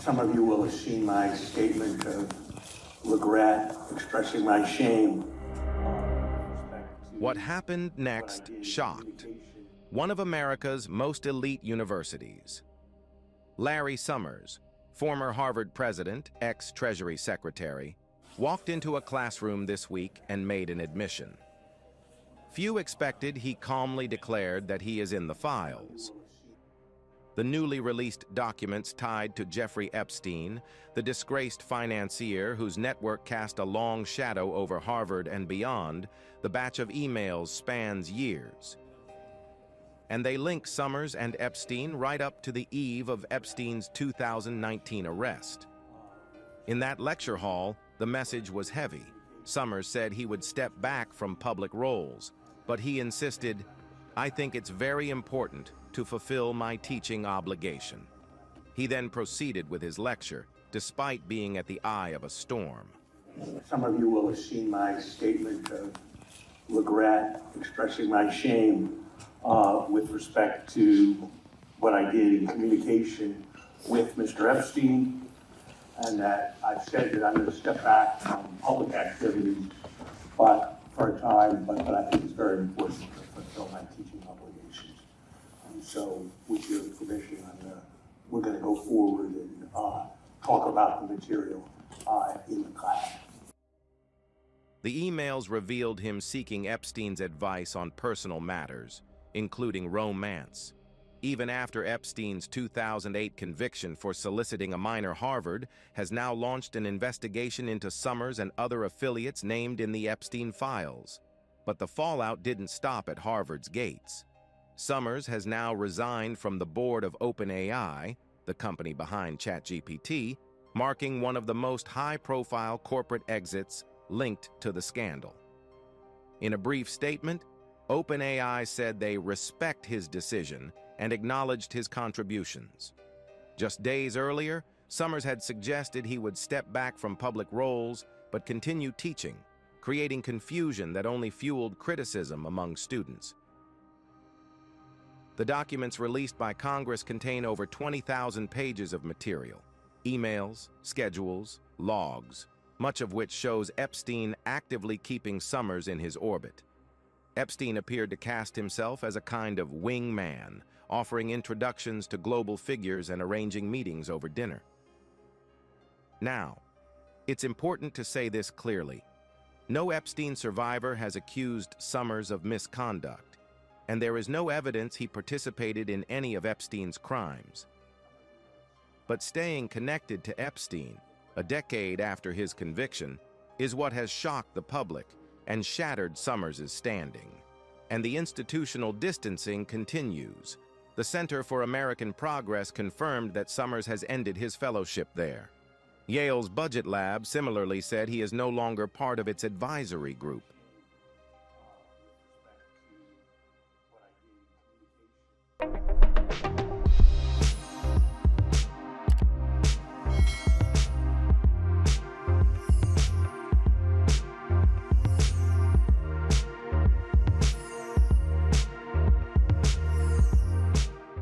Some of you will have seen my statement of regret, expressing my shame. What happened next shocked one of America's most elite universities. Larry Summers, former Harvard president, ex-Treasury Secretary, walked into a classroom this week and made an admission. Few expected he calmly declared that he is in the files. The newly released documents tied to Jeffrey Epstein, the disgraced financier whose network cast a long shadow over Harvard and beyond, the batch of emails spans years. And they link Summers and Epstein right up to the eve of Epstein's 2019 arrest. In that lecture hall, the message was heavy. Summers said he would step back from public roles, but he insisted, "I think it's very important to fulfill my teaching obligation." He then proceeded with his lecture, despite being at the eye of a storm. Some of you will have seen my statement of regret, expressing my shame with respect to what I did in communication with Mr. Epstein, and that I've said that I'm going to step back from public activities, but for a time, but I think it's very important to fulfill my teaching obligations. And so, with your permission, we're going to go forward and talk about the material in the class. The emails revealed him seeking Epstein's advice on personal matters, including romance. Even after Epstein's 2008 conviction for soliciting a minor, Harvard has now launched an investigation into Summers and other affiliates named in the Epstein files. But the fallout didn't stop at Harvard's gates. Summers has now resigned from the board of OpenAI, the company behind ChatGPT, marking one of the most high-profile corporate exits linked to the scandal. In a brief statement, OpenAI said they respect his decision and acknowledged his contributions. Just days earlier, Summers had suggested he would step back from public roles but continue teaching, creating confusion that only fueled criticism among students. The documents released by Congress contain over 20,000 pages of material, emails, schedules, logs, much of which shows Epstein actively keeping Summers in his orbit. Epstein appeared to cast himself as a kind of wingman, offering introductions to global figures and arranging meetings over dinner. Now, it's important to say this clearly. No Epstein survivor has accused Summers of misconduct, and there is no evidence he participated in any of Epstein's crimes. But staying connected to Epstein, a decade after his conviction, is what has shocked the public and shattered Summers' standing. And the institutional distancing continues. The Center for American Progress confirmed that Summers has ended his fellowship there. Yale's Budget Lab similarly said he is no longer part of its advisory group.